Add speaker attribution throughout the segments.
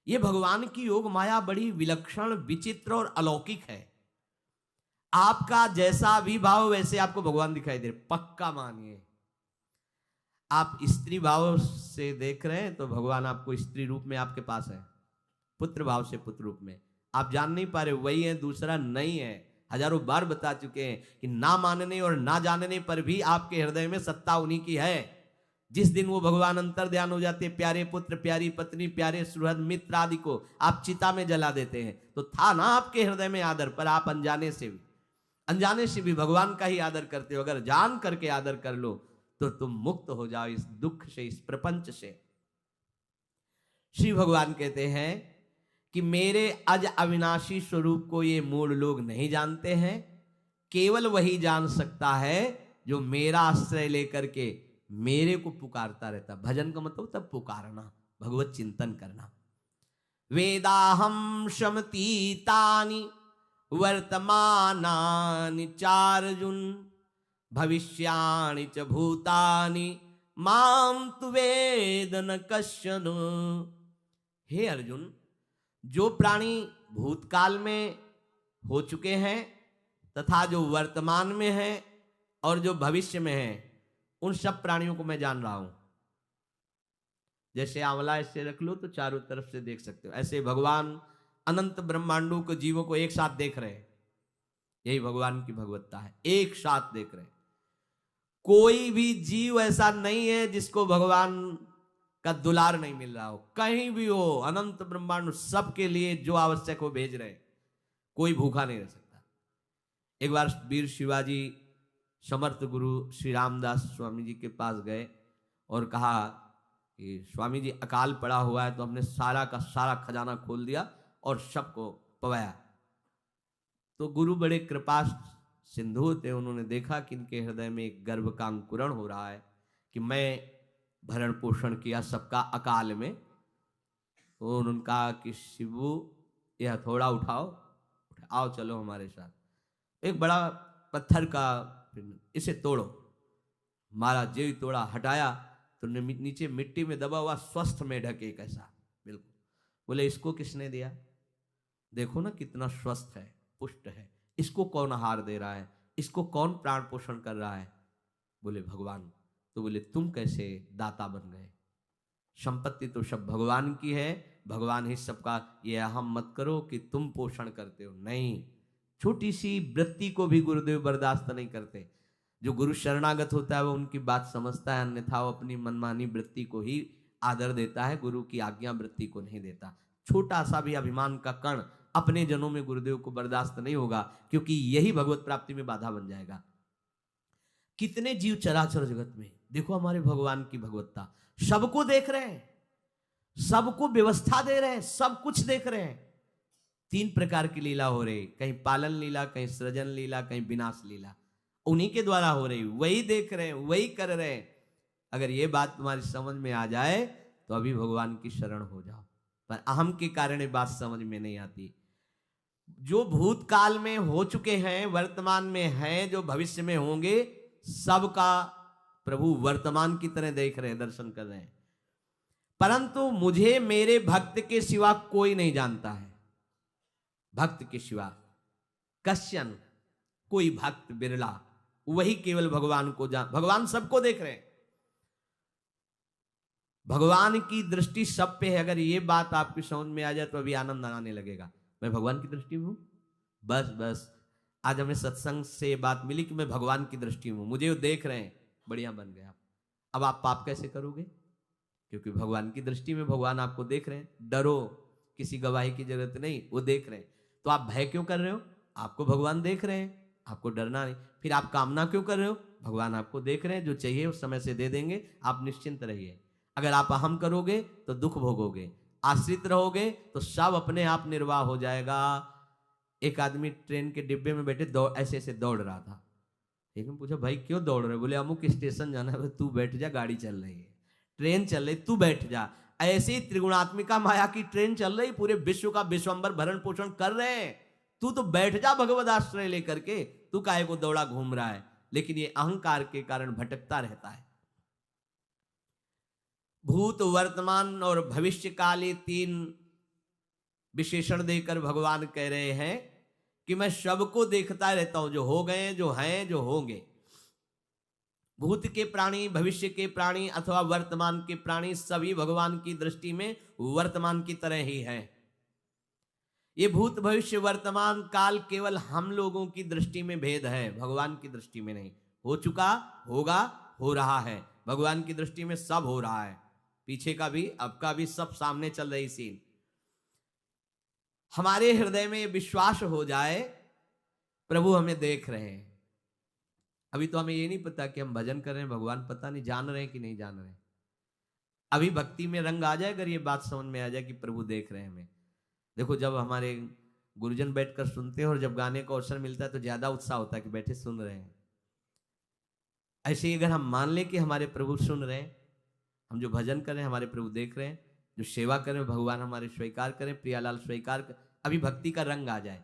Speaker 1: ये भगवान की योग माया बड़ी विलक्षण, विचित्र और अलौकिक है। आपका जैसा भी भाव वैसे आपको भगवान दिखाई दे, पक्का मानिए। आप स्त्री भाव से देख रहे हैं तो भगवान आपको स्त्री रूप में आपके पास है, पुत्र भाव से पुत्र रूप में आप जान नहीं पा रहे, वही है, दूसरा नहीं है। हजारों बार बता चुके हैं कि ना मानने और ना जानने पर भी आपके हृदय में सत्ता उन्हीं की है। जिस दिन वो भगवान अंतर्ध्यान हो जाते, प्यारे पुत्र, प्यारी पत्नी, प्यारे सुहृद मित्र आदि को आप चिता में जला देते हैं, तो था ना आपके हृदय में आदर, पर आप अनजाने से भी भगवान का ही आदर करते हो। अगर जान करके आदर कर लो तो तुम मुक्त हो जाओ इस दुख से, इस प्रपंच से। श्री भगवान कहते हैं कि मेरे अज अविनाशी स्वरूप को ये मूढ़ लोग नहीं जानते हैं, केवल वही जान सकता है जो मेरा आश्रय लेकर के मेरे को पुकारता रहता। भजन का मतलब तब पुकारना, भगवत चिंतन करना। वेदाहम शमतीतानि वर्तमानानि चार्जुन भविष्याणि च भूतानि माम तु वेद न कश्चन। हे अर्जुन, जो प्राणी भूतकाल में हो चुके हैं तथा जो वर्तमान में हैं और जो भविष्य में हैं, उन सब प्राणियों को मैं जान रहा हूं। जैसे आंवला ऐसे रख लो तो चारों तरफ से देख सकते हो, ऐसे भगवान अनंत ब्रह्मांडों को, जीवों को एक साथ देख रहे हैं। यही भगवान की भगवत्ता है, एक साथ देख रहे हैं। कोई भी जीव ऐसा नहीं है जिसको भगवान का दुलार नहीं मिल रहा हो, कहीं भी हो, अनंत ब्रह्मांड सबके लिए जो आवश्यक हो भेज रहे, कोई भूखा नहीं रह सकता। एक बार वीर शिवाजी समर्थ गुरु श्री रामदास स्वामी जी के पास गए और कहा कि स्वामी जी अकाल पड़ा हुआ है, तो हमने सारा का सारा खजाना खोल दिया और सबको पवाया। तो गुरु बड़े कृपा सिंधु थे, उन्होंने देखा कि इनके हृदय में एक गर्भ का अंकुरण हो रहा है कि मैं भरण पोषण किया सबका अकाल में। तो उन्होंने कहा कि शिवू यह थोड़ा उठाओ, आओ चलो हमारे साथ। एक बड़ा पत्थर का, इसे तोड़ो। महाराज जी तोड़ा, हटाया तो नीचे मिट्टी में दबा हुआ स्वस्थ मेढक एक ऐसा, बिल्कुल। बोले इसको किसने दिया? देखो ना कितना स्वस्थ है, पुष्ट है, इसको कौन आहार दे रहा है, इसको कौन प्राण पोषण कर रहा है? बोले भगवान। तो बोले तुम कैसे दाता बन गए? संपत्ति तो सब भगवान की है, भगवान ही सबका, ये अहम मत करो कि तुम पोषण करते हो। नहीं, छोटी सी वृत्ति को भी गुरुदेव बर्दाश्त नहीं करते। जो गुरु शरणागत होता है वो उनकी बात समझता है, अन्यथा वो अपनी मनमानी वृत्ति को ही आदर देता है, गुरु की आज्ञा वृत्ति को नहीं देता। छोटा सा भी अभिमान का कण अपने जनों में गुरुदेव को बर्दाश्त नहीं होगा, क्योंकि यही भगवत प्राप्ति में बाधा बन जाएगा। कितने जीव चराचर जगत में, देखो हमारे भगवान की भगवत्ता, सबको देख रहे हैं, सबको व्यवस्था दे रहे हैं, सब कुछ देख रहे हैं। 3 प्रकार की लीला हो रही, कहीं पालन लीला, कहीं सृजन लीला, कहीं विनाश लीला, उन्हीं के द्वारा हो रही, वही देख रहे हैं, वही कर रहे हैं। अगर ये बात तुम्हारी समझ में आ जाए तो अभी भगवान की शरण हो जाओ, पर अहम के कारण ये बात समझ में नहीं आती। जो भूतकाल में हो चुके हैं, वर्तमान में हैं, जो भविष्य में होंगे, सबका प्रभु वर्तमान की तरह देख रहे हैं, दर्शन कर रहे हैं। परंतु मुझे मेरे भक्त के सिवा कोई नहीं जानता है। भक्त के सिवा कश्यन, कोई भक्त बिरला, वही केवल भगवान को भगवान सबको देख रहे हैं, भगवान की दृष्टि सब पे है। अगर ये बात आपकी समझ में आ जाए तो अभी आनंद आने लगेगा। मैं भगवान की दृष्टि में हूं, बस आज हमें सत्संग से बात मिली कि मैं भगवान की दृष्टि में हूं, मुझे वो देख रहे हैं, बढ़िया बन गया। अब आप पाप कैसे करोगे? क्योंकि भगवान की दृष्टि में भगवान आपको देख रहे हैं। डरो, किसी गवाही की जरूरत नहीं, वो देख रहे हैं। तो आप भय क्यों कर रहे हो? आपको भगवान देख रहे हैं, आपको डरना नहीं। फिर आप कामना क्यों कर रहे हो? भगवान आपको देख रहे हैं, जो चाहिए उस समय से दे देंगे, आप निश्चिंत रहिए। अगर आप अहम करोगे तो दुख भोगोगे, आश्रित रहोगे तो सब अपने आप निर्वाह हो जाएगा। एक आदमी ट्रेन के डिब्बे में बैठे ऐसे ऐसे दौड़ रहा था। लेकिन पूछा भाई क्यों दौड़ रहे? बोले अमुक स्टेशन जाना है। तू बैठ जा, गाड़ी चल रही है, ट्रेन चल रही, तू बैठ जा। ऐसे ही त्रिगुणात्मिका माया की ट्रेन चल रही, पूरे विश्व का विश्वंबर भरण पोषण कर रहे हैं, तू तो बैठ जा भगवद आश्रय लेकर के, तू काहे को दौड़ा घूम रहा है? लेकिन ये अहंकार के कारण भटकता रहता है। भूत, वर्तमान और भविष्य काल, ये 3 विशेषण देकर भगवान कह रहे हैं कि मैं सबको देखता रहता हूं, जो हो गए, जो हैं, जो होंगे। भूत के प्राणी, भविष्य के प्राणी अथवा वर्तमान के प्राणी सभी भगवान की दृष्टि में वर्तमान की तरह ही हैं। ये भूत भविष्य वर्तमान काल केवल हम लोगों की दृष्टि में भेद है, भगवान की दृष्टि में नहीं। हो चुका, होगा, हो रहा है, भगवान की दृष्टि में सब हो रहा है। पीछे का भी, अब का भी, सब सामने चल रही सीन। हमारे हृदय में विश्वास हो जाए प्रभु हमें देख रहे हैं। अभी तो हमें ये नहीं पता कि हम भजन कर रहे हैं, भगवान पता नहीं जान रहे हैं कि नहीं जान रहे हैं। अभी भक्ति में रंग आ जाए, अगर ये बात समझ में आ जाए कि प्रभु देख रहे हैं हमें। देखो, जब हमारे गुरुजन बैठकर सुनते हैं और जब गाने का अवसर मिलता है तो ज्यादा उत्साह होता है कि बैठे सुन रहे हैं। ऐसे ही अगर हम मान लें कि हमारे प्रभु सुन रहे हैं, हम जो भजन कर रहे हैं हमारे प्रभु देख रहे हैं, जो सेवा करें भगवान हमारे स्वीकार करें, प्रियालाल स्वीकार कर, अभी भक्ति का रंग आ जाए,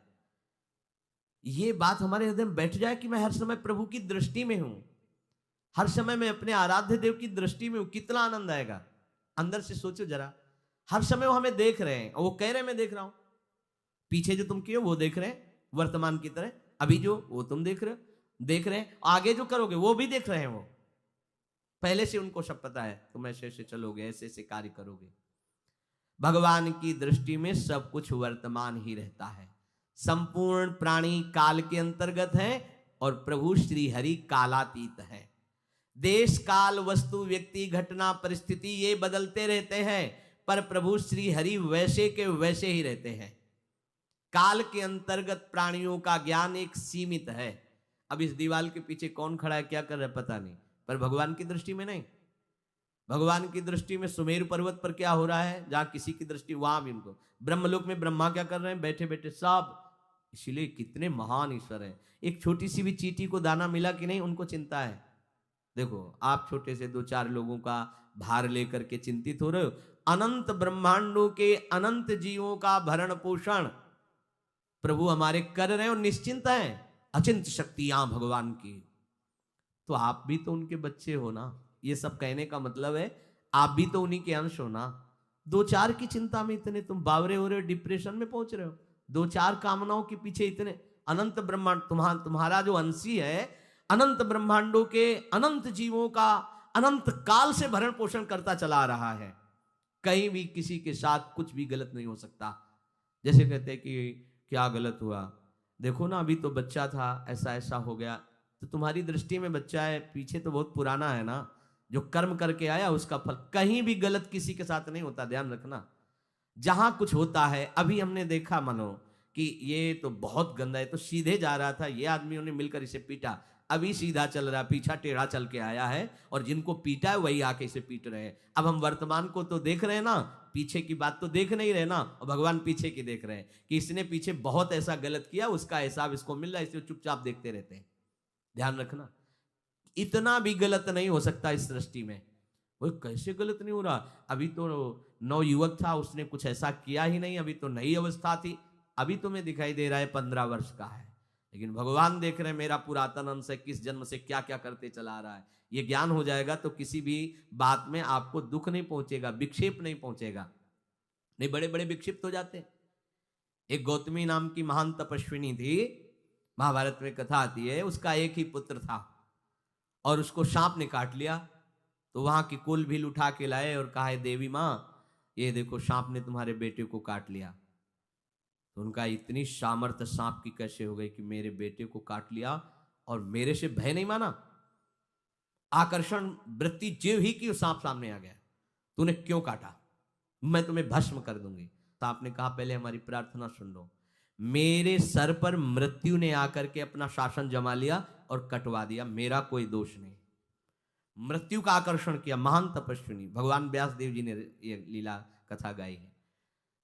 Speaker 1: ये बात हमारे हृदय में बैठ जाए कि मैं हर समय प्रभु की दृष्टि में हूं, हर समय मैं अपने आराध्य देव की दृष्टि में हूं, कितना आनंद आएगा। अंदर से सोचो जरा, हर समय वो हमें देख रहे हैं और वो कह रहे हैं मैं देख रहा हूं। पीछे जो तुम किए हो वो देख रहे हैं वर्तमान की तरह, अभी जो वो तुम देख रहे हैं, आगे जो करोगे वो भी देख रहे हैं। वो पहले से उनको सब पता है, तुम ऐसे ऐसे चलोगे, ऐसे ऐसे कार्य करोगे। भगवान की दृष्टि में सब कुछ वर्तमान ही रहता है। संपूर्ण प्राणी काल के अंतर्गत है और प्रभु श्री हरि कालातीत है। देश काल वस्तु व्यक्ति घटना परिस्थिति ये बदलते रहते हैं, पर प्रभु श्री हरि वैसे के वैसे ही रहते हैं। काल के अंतर्गत प्राणियों का ज्ञान एक सीमित है। अब इस दीवार के पीछे कौन खड़ा है, क्या कर रहा है पता नहीं, पर भगवान की दृष्टि में नहीं। भगवान की दृष्टि में सुमेरु पर्वत पर क्या हो रहा है, जहां किसी की दृष्टि, वहां भी उनको। ब्रह्मलोक में ब्रह्मा क्या कर रहे हैं, बैठे बैठे सब। इसलिए कितने महान ईश्वर हैं। एक छोटी सी भी चींटी को दाना मिला कि नहीं, उनको चिंता है। देखो, आप छोटे से 2-4 लोगों का भार लेकर के चिंतित हो रहे हो, अनंत ब्रह्मांडों के अनंत जीवों का भरण पोषण प्रभु हमारे कर रहे हैं और निश्चिंत हैं। अचिंत शक्तियां भगवान की, तो आप भी तो उनके बच्चे हो ना। ये सब कहने का मतलब है आप भी तो उन्हीं के अंश हो ना। 2-4 की चिंता में इतने तुम बावरे हो रहे हो, डिप्रेशन में पहुंच रहे हो, 2-4 कामनाओं के पीछे इतने। अनंत ब्रह्मांड तुम्हारा जो अंशी है, अनंत ब्रह्मांडों के अनंत जीवों का अनंत काल से भरण पोषण करता चला आ रहा है। कहीं भी किसी के साथ कुछ भी गलत नहीं हो सकता। जैसे कहते हैं कि क्या गलत हुआ, देखो ना अभी तो बच्चा था, ऐसा ऐसा हो गया, तो तुम्हारी दृष्टि में बच्चा है, पीछे तो बहुत पुराना है ना, जो कर्म करके आया उसका फल। कहीं भी गलत किसी के साथ नहीं होता, ध्यान रखना। जहां कुछ होता है, अभी हमने देखा मानो कि ये तो बहुत गंदा है, तो सीधे जा रहा था, ये आदमियों ने मिलकर इसे पीटा, अभी सीधा चल रहा, पीछा टेढ़ा चल के आया है, और जिनको पीटा है वही आके इसे पीट रहे हैं। अब हम वर्तमान को तो देख रहे हैं ना, पीछे की बात तो देख नहीं रहे ना, और भगवान पीछे की देख रहे हैं कि इसने पीछे बहुत ऐसा गलत किया, उसका हिसाब इसको मिल रहा है, इसे चुपचाप देखते रहते हैं। ध्यान रखना, इतना भी गलत नहीं हो सकता इस सृष्टि में। वो कैसे गलत नहीं हो रहा, अभी तो नवयुवक था, उसने कुछ ऐसा किया ही नहीं, अभी तो नई अवस्था थी, अभी तुम्हें दिखाई दे रहा है 15 वर्ष का है, लेकिन भगवान देख रहे हैं मेरा पुरातन अंश है, किस जन्म से क्या क्या करते चला आ रहा है। ये ज्ञान हो जाएगा तो किसी भी बात में आपको दुख नहीं पहुंचेगा, विक्षेप नहीं पहुंचेगा। नहीं, बड़े बड़े विक्षिप्त हो जाते हैं। एक गौतमी नाम की महान तपस्विनी थी, महाभारत में कथा आती है, उसका एक ही पुत्र था और उसको सांप ने काट लिया। तो वहां की कुल भील उठा के लाए और कहा, देवी माँ ये देखो सांप ने तुम्हारे बेटे को काट लिया। तो उनका इतनी सामर्थ्य सांप की कैसे हो गई कि मेरे बेटे को काट लिया और मेरे से भय नहीं माना। आकर्षण वृत्ति जीव ही की सांप सामने आ गया, तूने क्यों काटा, मैं तुम्हें भस्म कर दूंगी। तो आपने कहा पहले हमारी प्रार्थना सुन लो। मेरे सर पर मृत्यु ने आकर के अपना शासन जमा लिया और कटवा दिया, मेरा कोई दोष नहीं। मृत्यु का आकर्षण किया, महान तपस्विनी, भगवान व्यास देव जी ने ये लीला कथा गाई है।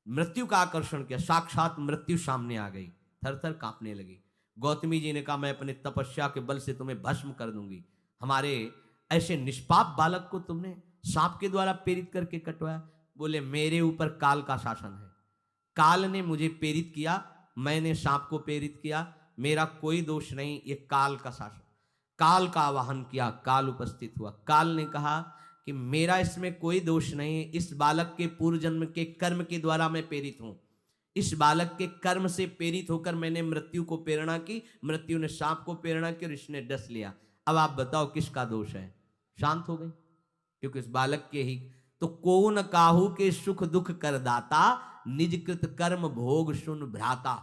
Speaker 1: मृत्यु का आकर्षण किया, साक्षात मृत्यु सामने आ गई, थर थर कांपने लगी। गौतमी जी ने कहा, मैं अपने तपस्या के बल से तुम्हें भस्म कर दूंगी। हमारे ऐसे निष्पाप बालक को तुमने सांप के द्वारा प्रेरित करके कटवाया। बोले, मेरे ऊपर काल का शासन है, काल ने मुझे प्रेरित किया, मैंने सांप को प्रेरित किया, मेरा कोई दोष नहीं, ये काल का शासन। काल का आवाहन किया, काल उपस्थित हुआ। काल ने कहा कि मेरा इसमें कोई दोष नहीं, इस बालक के पूर्व जन्म के कर्म के द्वारा मैं प्रेरित हूं, इस बालक के कर्म से प्रेरित होकर मैंने मृत्यु को प्रेरणा की, मृत्यु ने सांप को प्रेरणा की और इसने डस लिया। अब आप बताओ किसका दोष है? शांत हो गई, क्योंकि इस बालक के ही। तो को न काहू के सुख दुख कर दाता, निज कृत कर्म भोग सुन भ्राता।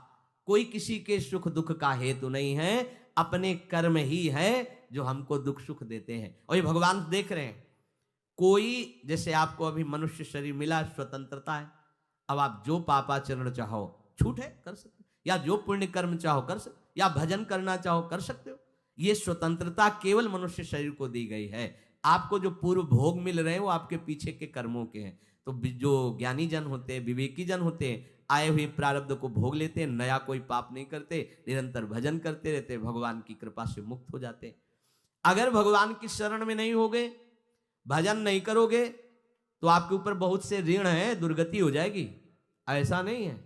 Speaker 1: कोई किसी के सुख दुख का हेतु नहीं है, अपने कर्म ही है जो हमको दुख सुख देते हैं। और ये भगवान देख रहे हैं। कोई, जैसे आपको अभी मनुष्य शरीर मिला, स्वतंत्रता है। अब आप जो पापाचरण चाहो, छूट है, कर सकते हो, या जो पुण्य कर्म चाहो कर सकते, या भजन करना चाहो कर सकते हो। ये स्वतंत्रता केवल मनुष्य शरीर को दी गई है। आपको जो पूर्व भोग मिल रहे हैं वो आपके पीछे के कर्मों के हैं। तो जो ज्ञानी जन होते हैं, विवेकी जन होते हैं, आए हुए प्रारब्ध को भोग लेते हैं, नया कोई पाप नहीं करते, निरंतर भजन करते रहते, भगवान की कृपा से मुक्त हो जाते। अगर भगवान की शरण में नहीं होगे, भजन नहीं करोगे, तो आपके ऊपर बहुत से ऋण है, दुर्गति हो जाएगी। ऐसा नहीं है।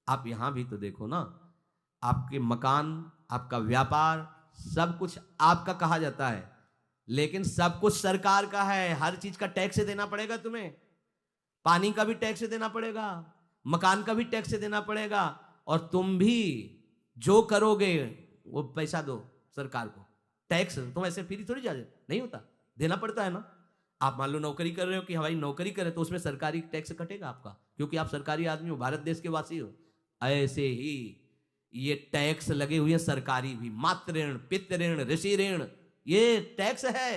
Speaker 1: आप यहां भी तो देखो ना, आपके मकान, आपका व्यापार, सब कुछ आपका कहा जाता है, लेकिन सब कुछ सरकार का है। हर चीज का टैक्स देना पड़ेगा तुम्हें। पानी का भी टैक्स देना पड़ेगा, मकान का भी टैक्स देना पड़ेगा, और तुम भी जो करोगे वो पैसा दो सरकार को। टैक्स तुम ऐसे फ्री थोड़ी जा, नहीं होता, देना पड़ता है ना। आप मान लो नौकरी कर रहे हो कि हवाई नौकरी कर रहे हो, तो उसमें सरकारी टैक्स कटेगा आपका, क्योंकि आप सरकारी आदमी हो, भारत देश के वासी हो। ऐसे ही ये टैक्स लगे हुए हैं सरकारी भी, मातृ ऋण, पितृ ऋण, ऋषि ऋण, ये टैक्स है।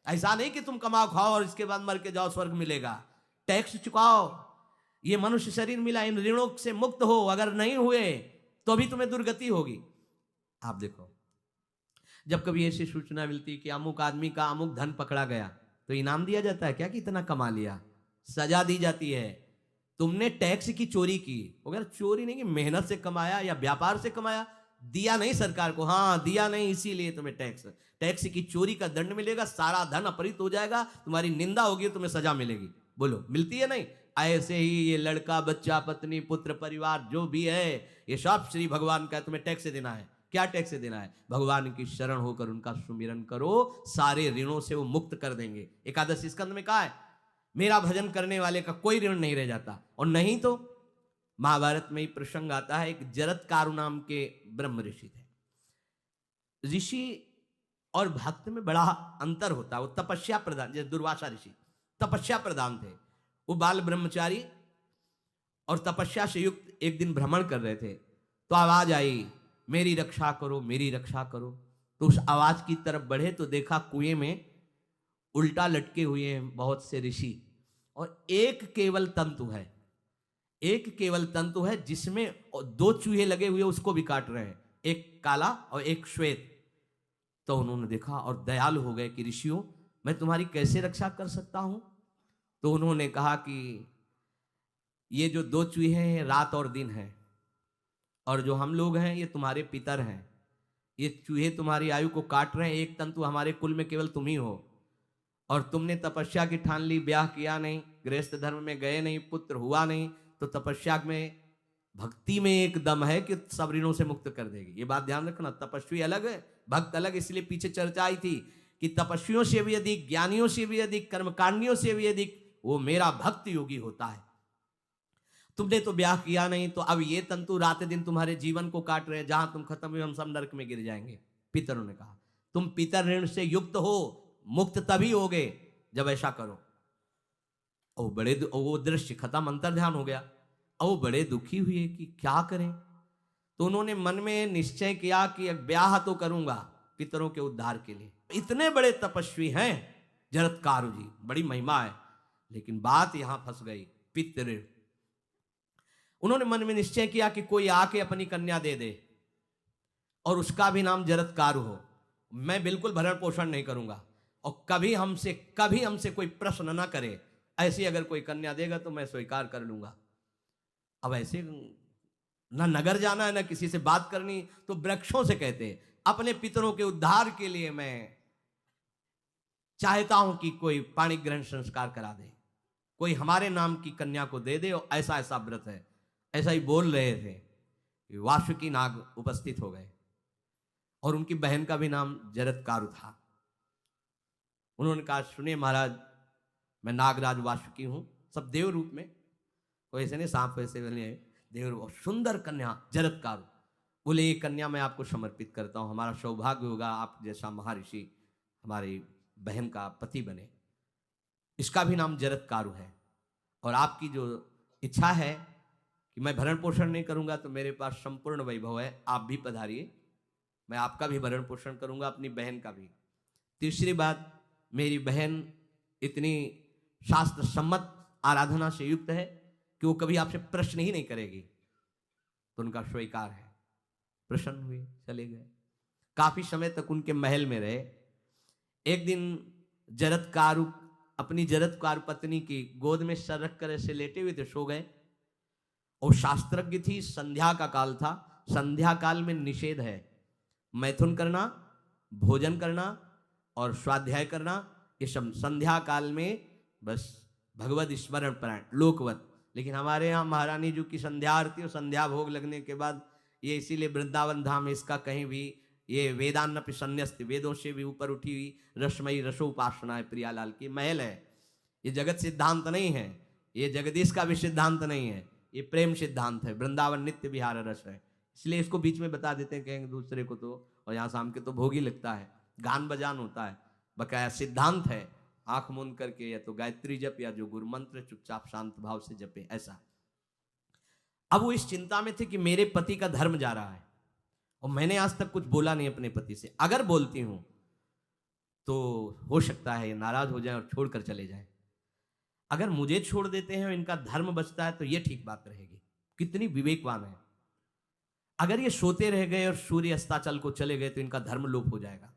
Speaker 1: ऐसा नहीं कि तुम कमाओ खाओ और इसके बाद मर के जाओ स्वर्ग मिलेगा। टैक्स चुकाओ। ये मनुष्य शरीर मिला, इन ऋणों से मुक्त हो। अगर नहीं हुए तो भी तुम्हें दुर्गति होगी। आप देखो, जब कभी ऐसी सूचना मिलती कि अमुक आदमी का अमुक धन पकड़ा गया, तो इनाम दिया जाता है क्या कि इतना कमा लिया? सजा दी जाती है। तुमने टैक्स की चोरी की, अगर चोरी नहीं की, मेहनत से कमाया या व्यापार से कमाया, दिया नहीं सरकार को, हाँ दिया नहीं, इसीलिए तुम्हें टैक्स की चोरी का दंड मिलेगा, सारा धन अपहृत हो जाएगा, तुम्हारी निंदा होगी, तुम्हें सजा मिलेगी। बोलो मिलती है नहीं? ऐसे ही ये लड़का, बच्चा, पत्नी, पुत्र, परिवार जो भी है, ये सब श्री भगवान का तुम्हें टैक्स देना है। क्या टैक्स देना है? भगवान की शरण होकर उनका सुमिरन करो, सारे ऋणों से वो मुक्त कर देंगे। एकादश स्कंद में कहा है, मेरा भजन करने वाले का कोई ऋण नहीं रह जाता। और नहीं तो महाभारत में ही प्रसंग आता है, एक जरत्कारु नाम के ब्रह्म ऋषि थे। ऋषि और भक्त में बड़ा अंतर होता है। वो तपस्या प्रधान, जैसे दुर्वासा ऋषि तपस्या प्रधान थे, वो बाल ब्रह्मचारी और तपस्या से युक्त एक दिन भ्रमण कर रहे थे, तो आवाज आई, मेरी रक्षा करो, मेरी रक्षा करो। तो उस आवाज की तरफ बढ़े तो देखा कुएं में उल्टा लटके हुए हैं बहुत से ऋषि, और एक केवल तंतु है, एक केवल तंतु है जिसमें दो चूहे लगे हुए, उसको भी काट रहे हैं, एक काला और एक श्वेत। तो उन्होंने देखा और दयालु हो गए कि ऋषियों, मैं तुम्हारी कैसे रक्षा कर सकता हूं? तो उन्होंने कहा कि ये जो दो चूहे हैं रात और दिन है, और जो हम लोग हैं ये तुम्हारे पितर हैं। ये चूहे तुम्हारी आयु को काट रहे हैं, एक तंतु हमारे कुल में केवल तुम ही हो, और तुमने तपस्या की ठान ली, ब्याह किया नहीं, गृहस्थ धर्म में गए नहीं, पुत्र हुआ नहीं, तो तपस्या में, भक्ति में एक दम है कि सब ऋणों से मुक्त कर देगी। ये बात ध्यान रखना, तपस्वी अलग है, भक्त अलग। इसलिए पीछे चर्चा आई थी कि तपस्वियों से भी अधिक, ज्ञानियों से भी अधिक, कर्मकांडियों से भी अधिक वो मेरा भक्त योगी होता है। तुमने तो ब्याह किया नहीं, तो अब ये तंतु रात दिन तुम्हारे जीवन को काट रहे हैं, जहां तुम खत्म हुए हम सब नरक में गिर जाएंगे। पितरों ने कहा, तुम पितर ऋण से युक्त हो, मुक्त तभी होगे जब ऐसा करो। और बड़े वो दृश्य खत्म, अंतर ध्यान हो गया, और वो बड़े दुखी हुए कि क्या करें। तो उन्होंने मन में निश्चय किया कि ब्याह तो करूंगा पितरों के उद्धार के लिए। इतने बड़े तपस्वी हैं जरत्कारु जी, बड़ी महिमा है, लेकिन बात यहां फंस गई, पितृ। उन्होंने मन में निश्चय किया कि कोई आके अपनी कन्या दे दे और उसका भी नाम जरत्कारु हो, मैं बिल्कुल भरण पोषण नहीं करूंगा, और कभी हमसे कोई प्रश्न ना करे, ऐसी अगर कोई कन्या देगा तो मैं स्वीकार कर लूंगा। अब ऐसे ना नगर जाना है, ना किसी से बात करनी, तो वृक्षों से कहते अपने पितरों के उद्धार के लिए मैं चाहता हूं कि कोई पाणी ग्रहण संस्कार करा दे, कोई हमारे नाम की कन्या को दे दे, और ऐसा ऐसा व्रत है। ऐसा ही बोल रहे थे कि वासुकी नाग उपस्थित हो गए, और उनकी बहन का भी नाम जरत्कारु था। उन्होंने कहा, सुनिए महाराज, मैं नागराज वासुकी हूं, सब देव रूप में, कोई ऐसे नहीं सांप वैसे नहीं है, देवर बहुत सुंदर कन्या जरत्कारु। बोले ये कन्या मैं आपको समर्पित करता हूं, हमारा सौभाग्य होगा आप जैसा महर्षि हमारी बहन का पति बने। इसका भी नाम जरत्कारु है। और आपकी जो इच्छा है कि मैं भरण पोषण नहीं करूंगा तो मेरे पास संपूर्ण वैभव है, आप भी पधारिए, मैं आपका भी भरण पोषण करूंगा, अपनी बहन का भी। तीसरी बात, मेरी बहन इतनी शास्त्र सम्मत आराधना से युक्त है कि वो कभी आपसे प्रश्न ही नहीं करेगी। तो उनका स्वीकार है। प्रसन्न हुए, चले गए। काफी समय तक उनके महल में रहे। एक दिन जरत्कारु अपनी जरत्कारु पत्नी की गोद में सर रख कर ऐसे लेटे हुए थे, सो गए। और शास्त्रज्ञ थी, संध्या का काल था। संध्या काल में निषेध है मैथुन करना, भोजन करना और स्वाध्याय करना। ये सब संध्या काल में बस भगवत स्मरण परायण लोकवत। लेकिन हमारे यहाँ महारानी जी की संध्या आरती और संध्या भोग लगने के बाद ये इसीलिए वृंदावन धाम इसका कहीं भी ये वेदान्नपि संन्यस्त, वेदों से भी ऊपर उठी हुई रसमयी रसोपासना है। प्रियालाल की महल है। ये जगत सिद्धांत नहीं है, ये जगदीश का भी सिद्धांत नहीं है, ये प्रेम सिद्धांत है। वृंदावन नित्य विहार रस है, इसलिए इसको बीच में बता देते हैं कहेंगे दूसरे को तो। और यहाँ शाम के तो भोग ही लगता है, गान बजान होता है, बकाया सिद्धांत है। आंख मूंद करके या तो गायत्री जप या जो गुरु मंत्र चुपचाप शांत भाव से जपे, ऐसा। अब वो इस चिंता में थे कि मेरे पति का धर्म जा रहा है और मैंने आज तक कुछ बोला नहीं अपने पति से। अगर बोलती हूं तो हो सकता है ये नाराज हो जाए और छोड़कर चले जाए। अगर मुझे छोड़ देते हैं और इनका धर्म बचता है तो ये ठीक बात रहेगी। कितनी विवेकवान है। अगर ये सोते रह गए और सूर्य अस्ताचल को चले गए तो इनका धर्म लोप हो जाएगा।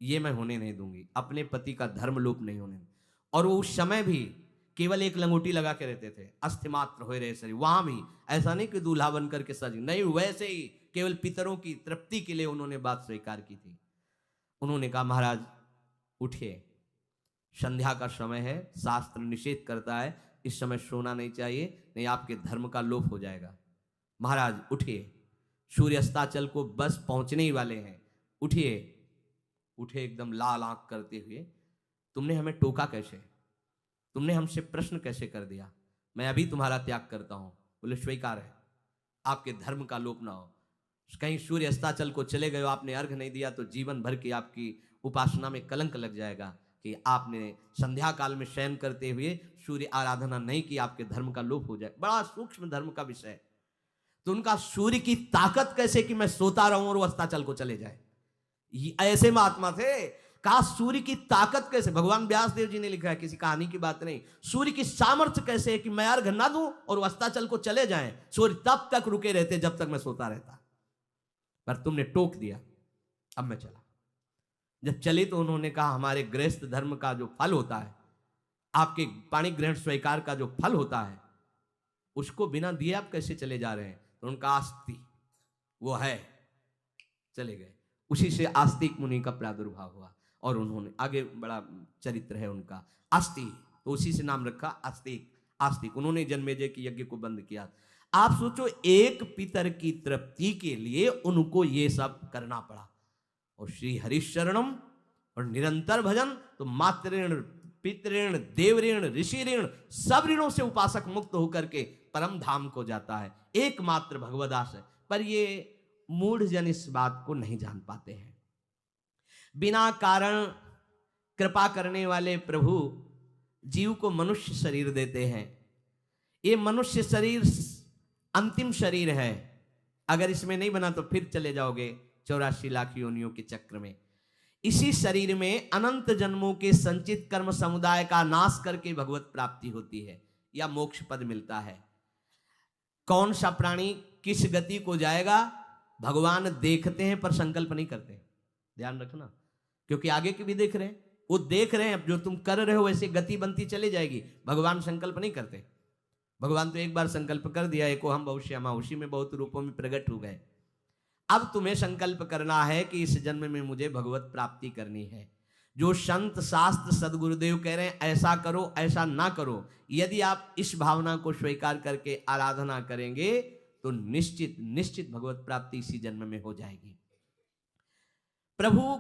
Speaker 1: ये मैं होने नहीं दूंगी, अपने पति का धर्म लोप नहीं होने। और वो उस समय भी केवल एक लंगोटी लगा के रहते थे, अस्थि मात्र हो रहे शरीर। वहां भी ऐसा नहीं कि दूल्हा बन करके सज, नहीं, वैसे ही केवल पितरों की तृप्ति के लिए उन्होंने बात स्वीकार की थी। उन्होंने कहा महाराज उठिए, संध्या का समय है, शास्त्र निषेध करता है इस समय सोना नहीं चाहिए, नहीं आपके धर्म का लोप हो जाएगा। महाराज उठिए, सूर्य अस्ताचल को बस पहुंचने ही वाले हैं, उठिए। उठे एकदम लाल आंख करते हुए, तुमने हमें टोका कैसे, तुमने हमसे प्रश्न कैसे कर दिया, मैं अभी तुम्हारा त्याग करता हूं। बोले स्वीकार है, आपके धर्म का लोप ना हो। कहीं सूर्य अस्ताचल को चले गए, आपने अर्घ नहीं दिया तो जीवन भर की आपकी उपासना में कलंक लग जाएगा कि आपने संध्या काल में शयन करते हुए सूर्य आराधना नहीं की, आपके धर्म का लोप हो जाए। बड़ा सूक्ष्म धर्म का विषय। तो उनका सूर्य की ताकत कैसे कि मैं सोता रहूं और वो अस्ताचल को चले जाए, ऐसे महात्मा थे। कहा सूर्य की ताकत कैसे, भगवान व्यास देव जी ने लिखा है, किसी कहानी की बात नहीं। सूर्य की सामर्थ्य कैसे है कि मैं अर्घ ना दूं और अस्ताचल को चले जाएं, सूर्य तब तक रुके रहते जब तक मैं सोता रहता, पर तुमने टोक दिया, अब मैं चला। जब चले तो उन्होंने कहा हमारे गृहस्थ धर्म का जो फल होता है, आपके पाणी ग्रहण स्वीकार का जो फल होता है, उसको बिना दिए आप कैसे चले जा रहे हैं। तो उनका आस्ति वो है, चले गए। उसी से आस्तिक मुनि का प्रादुर्भाव हुआ और उन्होंने आगे बड़ा चरित्र है उनका, आस्ति, तो उसी से नाम रखा आस्तिक। आस्तिक उन्होंने जन्मेजय के यज्ञ को बंद किया। आप सोचो, एक पितर की तृप्ति के लिए उनको ये सब करना पड़ा। और श्री हरिशरणम और निरंतर भजन, तो मातृ ऋण, पितृण, देवऋण, ऋषि ऋण, सब ऋणों से उपासक मुक्त होकर के परम धाम को जाता है। एकमात्र भगवदास है। पर ये मूढ़ जन इस बात को नहीं जान पाते हैं। बिना कारण कृपा करने वाले प्रभु जीव को मनुष्य शरीर देते हैं। ये मनुष्य शरीर अंतिम शरीर है, अगर इसमें नहीं बना तो फिर चले जाओगे 84 लाख योनियों के चक्र में। इसी शरीर में अनंत जन्मों के संचित कर्म समुदाय का नाश करके भगवत प्राप्ति होती है या मोक्ष पद मिलता है। कौन सा प्राणी किस गति को जाएगा भगवान देखते हैं पर संकल्प नहीं करते, ध्यान रखना, क्योंकि आगे की भी देख रहे हैं। वो देख रहे हैं अब जो तुम कर रहे हो वैसे गति बनती चली जाएगी, भगवान संकल्प नहीं करते। भगवान तो एक बार संकल्प कर दिया, एको हम बहुश्यामा, उसी में बहुत रूपों में प्रकट हो गए। अब तुम्हें संकल्प करना है कि इस जन्म में मुझे भगवत प्राप्ति करनी है। जो संत शास्त्र सदगुरुदेव कह रहे हैं ऐसा करो ऐसा ना करो, यदि आप इस भावना को स्वीकार करके आराधना करेंगे तो निश्चित निश्चित भगवत प्राप्ति इसी जन्म में हो जाएगी। प्रभु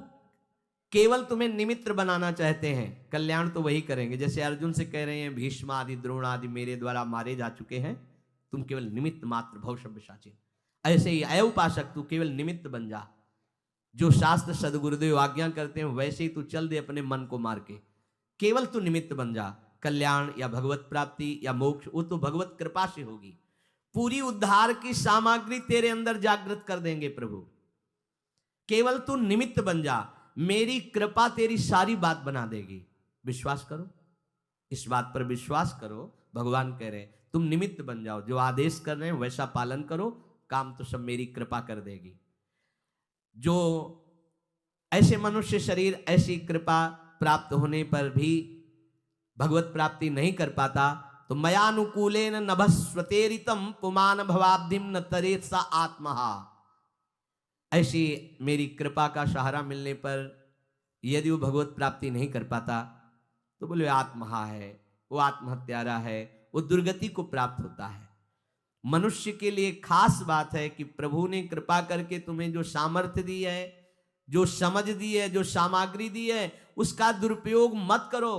Speaker 1: केवल तुम्हें निमित्त बनाना चाहते हैं, कल्याण तो वही करेंगे। जैसे अर्जुन से कह रहे हैं भीष्म आदि द्रोण आदि मेरे द्वारा मारे जा चुके हैं, तुम केवल निमित्त मात्र भव सव्यसाची। ऐसे ही अय उपासक तू केवल निमित्त बन जा। जो शास्त्र सदगुरुदेव आज्ञा करते हैं वैसे ही तू चल दे अपने मन को मार के। केवल तू निमित्त बन जा। कल्याण या भगवत प्राप्ति या मोक्ष वो तो भगवत कृपा से होगी। पूरी उद्धार की सामग्री तेरे अंदर जागृत कर देंगे प्रभु। केवल तू निमित्त बन जा, मेरी कृपा तेरी सारी बात बना देगी। विश्वास करो, इस बात पर विश्वास करो। भगवान कह रहे हैं तुम निमित्त बन जाओ, जो आदेश कर रहे हैं वैसा पालन करो, काम तो सब मेरी कृपा कर देगी। जो ऐसे मनुष्य शरीर ऐसी कृपा प्राप्त होने पर भी भगवत प्राप्ति नहीं कर पाता, तो मयानुकूलेन नभस्वतेरितम पुमान भवाब्धिम न तरेत सा आत्महा। ऐसी मेरी कृपा का सहारा मिलने पर यदि वो भगवत प्राप्ति नहीं कर पाता तो बोले आत्महा है, वो आत्महत्यारा है, वो दुर्गति को प्राप्त होता है। मनुष्य के लिए खास बात है कि प्रभु ने कृपा करके तुम्हें जो सामर्थ्य दी है, जो समझ दी है, जो सामग्री दी है, उसका दुरुपयोग मत करो।